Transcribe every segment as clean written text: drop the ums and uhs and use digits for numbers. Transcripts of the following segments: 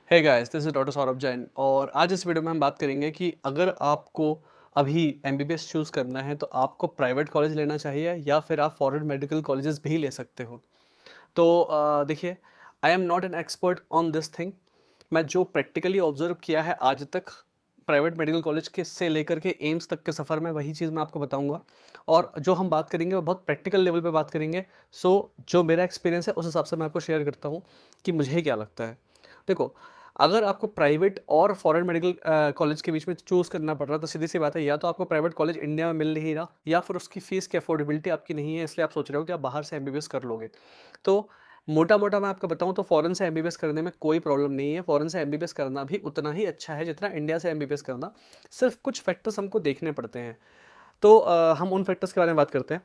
Hey guys, this is doctor Saurabh Jain और आज इस वीडियो में हम बात करेंगे कि अगर आपको अभी एमबीबीएस चूज़ करना है तो आपको प्राइवेट कॉलेज लेना चाहिए या फिर आप फॉरेन मेडिकल कॉलेजेस भी ले सकते हो। तो देखिए, I am not an expert on this thing. मैं जो प्रैक्टिकली ऑब्जर्व किया है आज तक प्राइवेट मेडिकल कॉलेज के से लेकर के एम्स तक के सफ़र में, वही चीज़ मैं आपको बताऊंगा। और जो हम बात करेंगे वो बहुत प्रैक्टिकल लेवल पे बात करेंगे। सो जो मेरा एक्सपीरियंस है उस हिसाब से मैं आपको शेयर करता हूँ कि मुझे क्या लगता है। देखो, अगर आपको प्राइवेट और फॉरेन मेडिकल कॉलेज के बीच में चूज़ करना पड़ रहा है तो सीधी सी बात है, या तो आपको प्राइवेट कॉलेज इंडिया में मिल नहीं रहा या फिर उसकी फ़ीस की अफोर्डेबिलिटी आपकी नहीं है, इसलिए आप सोच रहे हो कि आप बाहर से एमबीबीएस कर लोगे। तो मोटा-मोटा मैं आपको बताऊँ तो फॉरेन से एमबीबीएस करने में कोई प्रॉब्लम नहीं है। फॉरेन से एमबीबीएस करना भी उतना ही अच्छा है जितना इंडिया से एमबीबीएस करना। सिर्फ़ कुछ फैक्टर्स हमको देखने पड़ते हैं। तो हम उन फैक्टर्स के बारे में बात करते हैं।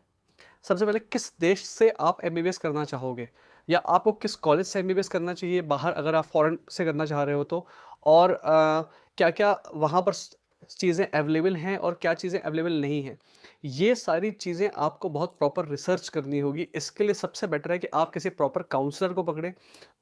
सबसे पहले, किस देश से आप एमबीबीएस करना चाहोगे या आपको किस कॉलेज से एमबीबीएस करना चाहिए बाहर, अगर आप फॉरेन से करना चाह रहे हो तो। और क्या-क्या वहाँ पर चीज़ें अवेलेबल हैं और क्या चीज़ें अवेलेबल नहीं हैं। ये सारी चीज़ें आपको बहुत प्रॉपर रिसर्च करनी होगी। इसके लिए सबसे बेटर है कि आप किसी प्रॉपर काउंसलर को पकड़ें,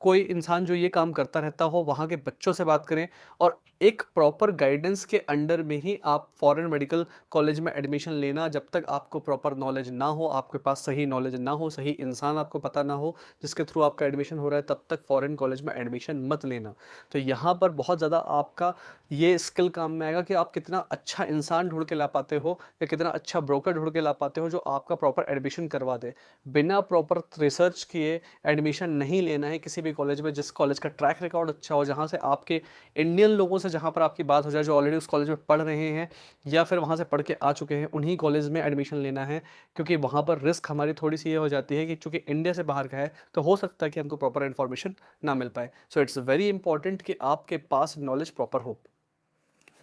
कोई इंसान जो ये काम करता रहता हो, वहाँ के बच्चों से बात करें और एक प्रॉपर गाइडेंस के अंडर में ही आप फॉरेन मेडिकल कॉलेज में एडमिशन लेना। जब तक आपको प्रॉपर नॉलेज ना हो, आपके पास सही नॉलेज ना हो, सही इंसान आपको पता ना हो जिसके थ्रू आपका एडमिशन हो रहा है, तब तक फॉरेन कॉलेज में एडमिशन मत लेना। तो यहाँ पर बहुत ज़्यादा आपका ये स्किल काम में आएगा कि आप कितना अच्छा इंसान ढूंढ के ला पाते हो या कितना अच्छा ब्रोकर ढूंढ के ला पाते हो जो आपका प्रॉपर एडमिशन करवा दे। बिना प्रॉपर रिसर्च किए एडमिशन नहीं लेना है किसी भी कॉलेज में। जिस कॉलेज का ट्रैक रिकॉर्ड अच्छा हो, जहाँ से आपके इंडियन लोगों से जहाँ पर आपकी बात हो जाए जो ऑलरेडी उस कॉलेज में पढ़ रहे हैं या फिर वहाँ से पढ़ के आ चुके हैं, उन्हीं कॉलेज में एडमिशन लेना है। क्योंकि वहाँ पर रिस्क हमारी थोड़ी सी ये हो जाती है कि चूंकि इंडिया से बाहर का है तो हो सकता है कि हमको प्रॉपर इन्फॉर्मेशन ना मिल पाए। सो इट्स वेरी इंपॉर्टेंट कि आपके पास नॉलेज प्रॉपर हो।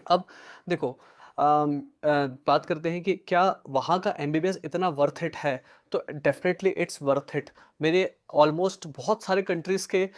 अब देखो, बात करते हैं कि क्या वहाँ का एमबीबीएस इतना वर्थ इट है। तो डेफिनेटली इट्स वर्थ इट। मेरे ऑलमोस्ट बहुत सारे कंट्रीज़ के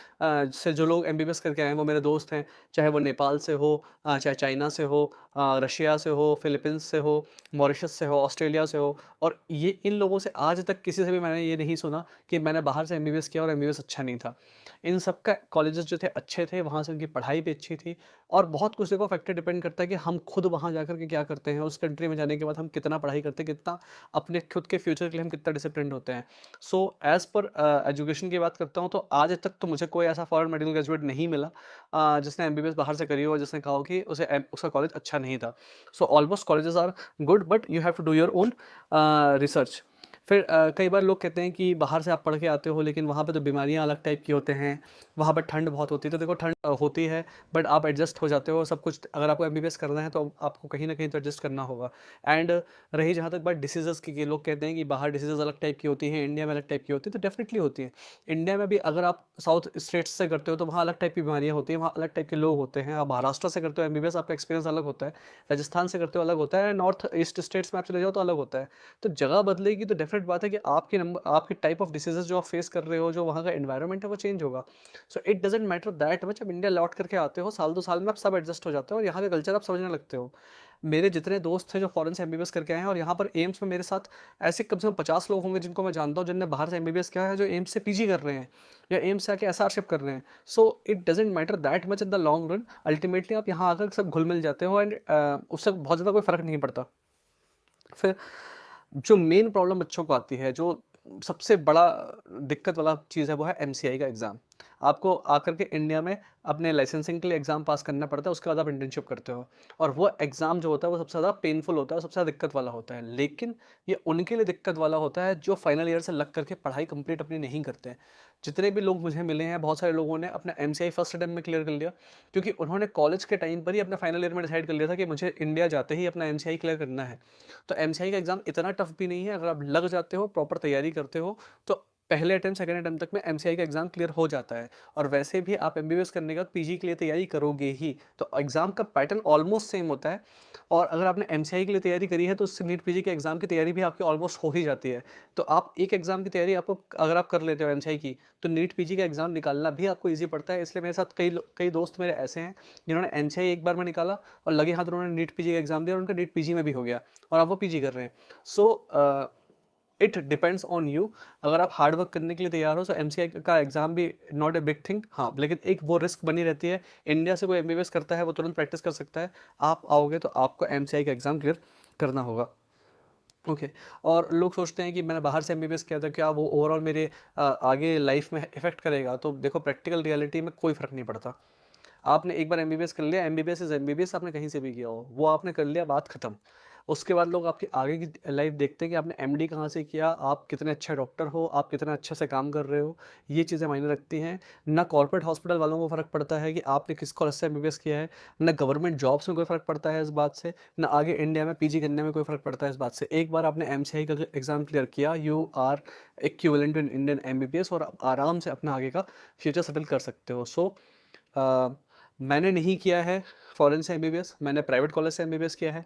से जो लोग एमबीबीएस करके आए हैं वो मेरे दोस्त हैं। चाहे वो नेपाल से हो, चाहे चाइना से हो, रशिया से हो, फिलीपींस से हो, मॉरिशस से हो, ऑस्ट्रेलिया से हो। और ये इन लोगों से आज तक किसी से भी मैंने ये नहीं सुना कि मैंने बाहर से एमबीबीएस किया और एमबीबीएस अच्छा नहीं था। इन सब का कॉलेजेस जो थे अच्छे थे, वहाँ से उनकी पढ़ाई भी अच्छी थी। और बहुत कुछ देखो फैक्टर डिपेंड करता है कि हम खुद वहाँ जाकर के क्या करते हैं, उस कंट्री में जाने के बाद हम कितना पढ़ाई करते हैं, कितना अपने खुद के फ्यूचर के लिए हम कितना डिसिप्लिन्ड होते हैं। सो एज़ पर एजुकेशन की बात करता हूँ तो आज तक तो मुझे कोई ऐसा फॉरेन मेडिकल ग्रेजुएट नहीं मिला जिसने एमबीबीएस बाहर से करी हो और जिसने कहा हो कि उसका कॉलेज अच्छा नहीं था। So almost colleges are good but you have to do your own research. फिर कई बार लोग कहते हैं कि बाहर से आप पढ़ के आते हो लेकिन वहाँ पे तो बीमारियाँ अलग टाइप की होते हैं, वहाँ पर ठंड बहुत होती है। तो देखो, ठंड होती है बट आप एडजस्ट हो जाते हो सब कुछ। अगर आपको एमबीबीएस करना है तो आपको कहीं ना कहीं तो एडजस्ट करना होगा। एंड रही जहाँ तक बात डिसीजेस की, कि लोग कहते हैं कि बाहर डिसीजेस अलग टाइप की होती हैं, इंडिया में अलग टाइप की होती है, तो डेफिनेटली होती है। इंडिया में भी अगर आप साउथ स्टेट्स से करते हो तो वहाँ अलग टाइप की बीमारियाँ होती हैं, वहाँ अलग टाइप के लोग होते हैं। आप महाराष्ट्र से करते हो एमबीबीएस, आपका एक्सपीरियंस अलग होता है। राजस्थान से करते हो अलग होता है, नॉर्थ ईस्ट स्टेट्स में आप चले जाओ तो अलग होता है। तो जगह बदलेगी तो डेफिनेट बात है कि आपके टाइप ऑफ डिसीजेस जो आप फेस कर रहे हो, जो वहाँ का एनवायरनमेंट है वो चेंज होगा। So it doesn't matter that much. अब इंडिया लौट करके आते हो, साल 2 साल में आप सब एडजस्ट हो जाते हो और यहाँ का कल्चर आप समझने लगते हो। मेरे जितने दोस्त थे जो फॉरेन से एमबीबीएस करके आए हैं और यहाँ पर एम्स में मेरे साथ ऐसे कम से कम 50 लोग होंगे जिनको मैं जानता हूँ जिनने बाहर से एमबीबीएस किया है, जो एम्स से पीजी कर रहे हैं या एम्स से आके एसआरशिप कर रहे हैं। So it doesn't matter that much in the long run. Ultimately आप यहाँ आकर सब घुल मिल जाते हो एंड उससे बहुत ज़्यादा कोई फ़र्क नहीं पड़ता। फिर जो मेन प्रॉब्लम बच्चों को आती है, जो सबसे बड़ा दिक्कत वाला चीज़ है, वो है एमसीआई का एग्ज़ाम। आपको आकर के इंडिया में अपने लाइसेंसिंग के लिए एग्ज़ाम पास करना पड़ता है, उसके बाद आप इंटर्नशिप करते हो। और वो एग्ज़ाम जो होता है वो सबसे ज़्यादा पेनफुल होता है, सबसे ज़्यादा दिक्कत वाला होता है। लेकिन ये उनके लिए दिक्कत वाला होता है जो फाइनल ईयर से लग करके पढ़ाई कंप्लीट अपनी नहीं करते हैं। जितने भी लोग मुझे मिले हैं, बहुत सारे लोगों ने अपना एमसीआई फर्स्ट अटेम्प्ट में क्लियर कर लिया, क्योंकि उन्होंने कॉलेज के टाइम पर ही अपने फाइनल ईयर में डिसाइड कर लिया था कि मुझे इंडिया जाते ही अपना एमसीआई क्लियर करना है। तो एमसीआई का एग्ज़ाम इतना टफ भी नहीं है। अगर आप लग जाते हो, प्रॉपर तैयारी करते हो, तो पहले अटेम्प्ट सेकंड अटेम्प्ट तक में एमसीआई का एग्ज़ाम क्लियर हो जाता है। और वैसे भी आप एमबीबीएस करने के बाद पीजी के लिए तैयारी करोगे ही, तो एग्ज़ाम का पैटर्न ऑलमोस्ट सेम होता है। और अगर आपने एमसीआई के लिए तैयारी करी है तो उससे नीट पीजी के एग्ज़ाम की तैयारी भी आपकी ऑलमोस्ट हो ही जाती है। तो आप एक एग्ज़ाम की तैयारी आपको अगर आप कर लेते हो एमसीआई की, तो नीट पीजी का एग्ज़ाम निकालना भी आपको ईज़ी पड़ता है। इसलिए मेरे साथ कई दोस्त मेरे ऐसे हैं जिन्होंने एमसीआई एक बार में निकाला और लगे हाथ उन्होंने नीट पीजी का एग्ज़ाम दिया और उनका नीट पीजी में भी हो गया और अब वो पीजी कर रहे हैं। So it depends on you. अगर आप हार्ड वर्क करने के लिए तैयार हो तो एमसीआई का एग्जाम भी नॉट ए बिग थिंग। हाँ, लेकिन एक वो रिस्क बनी रहती है। इंडिया से कोई एमबीबीएस करता है वो तुरंत प्रैक्टिस कर सकता है, आप आओगे तो आपको एमसीआई का एग्जाम क्लियर करना होगा। ओके। और लोग सोचते हैं कि मैंने बाहर से एमबीबीएस किया था, क्या वो ओवरऑल मेरे आगे लाइफ में इफेक्ट करेगा? तो देखो, प्रैक्टिकल रियलिटी में कोई फ़र्क नहीं पड़ता। आपने एक बार एमबीबीएस कर लिया, एमबीबीएस इज एमबीबीएस, आपने कहीं से भी किया हो, वो आपने कर लिया, बात खत्म। उसके बाद लोग आपकी आगे की लाइफ देखते हैं कि आपने एमडी कहाँ से किया, आप कितने अच्छे डॉक्टर हो, आप कितना अच्छे से काम कर रहे हो। ये चीज़ें मायने रखती हैं। ना कॉर्पोरेट हॉस्पिटल वालों को फ़र्क पड़ता है कि आपने किस कॉलेज से एमबीबीएस किया है, ना गवर्नमेंट जॉब्स में कोई फ़र्क पड़ता है इस बात से, ना आगे इंडिया में पीजी करने में कोई फ़र्क पड़ता है इस बात से। एक बार आपने एमसीआई का एग्ज़ाम क्लियर किया, you are equivalent in Indian MBBS, और आप आराम से अपना आगे का फ्यूचर सेटल कर सकते हो। सो मैंने नहीं किया है फॉरेन से एमबीबीएस, मैंने प्राइवेट कॉलेज से एमबीबीएस किया है,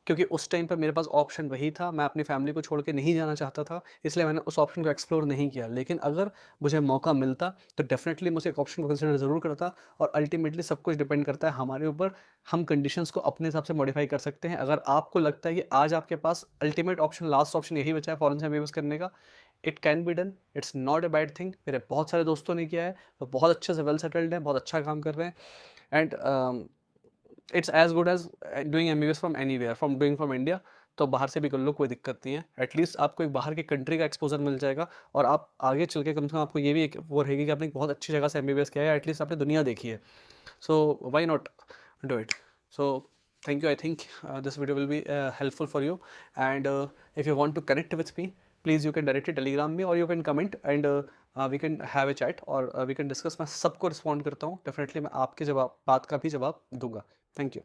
क्योंकि उस टाइम पे मेरे पास ऑप्शन वही था। मैं अपनी फैमिली को छोड़ के नहीं जाना चाहता था, इसलिए मैंने उस ऑप्शन को एक्सप्लोर नहीं किया। लेकिन अगर मुझे मौका मिलता तो डेफिनेटली मुझे एक ऑप्शन को कंसिडर ज़रूर करता। और अल्टीमेटली सब कुछ डिपेंड करता है हमारे ऊपर। हम कंडीशंस को अपने हिसाब से मॉडिफाई कर सकते हैं। अगर आपको लगता है कि आज आपके पास अल्टीमेट ऑप्शन, लास्ट ऑप्शन यही बचा है फॉरेन से एमबीबीएस करने का, it can be done, it's not a bad thing. मेरे बहुत सारे दोस्तों ने किया है, वो बहुत अच्छे से वेल सेटल्ड हैं, बहुत अच्छा काम कर रहे हैं। And it's as good as doing MBBS from anywhere, from doing from India. तो बाहर से भी कर लो, कोई दिक्कत नहीं है। एटलीस्ट आपको एक बाहर की कंट्री का एक्सपोजर मिल जाएगा, और आप आगे चल के कम से कम आपको ये भी एक वो रहेगी कि आपने एक बहुत अच्छी जगह से एमबीबीएस किया है, एटलीस्ट आपने दुनिया देखी है। So why not do it? So thank you. I think this video will be helpful for you. And if you want to connect with me, please you can directly telegram me, or you can comment, and we can have a chat, or we can discuss. मैं सबको respond करता हूँ, definitely मैं आपके जवाब बात का भी जवाब दूंगा। Thank you.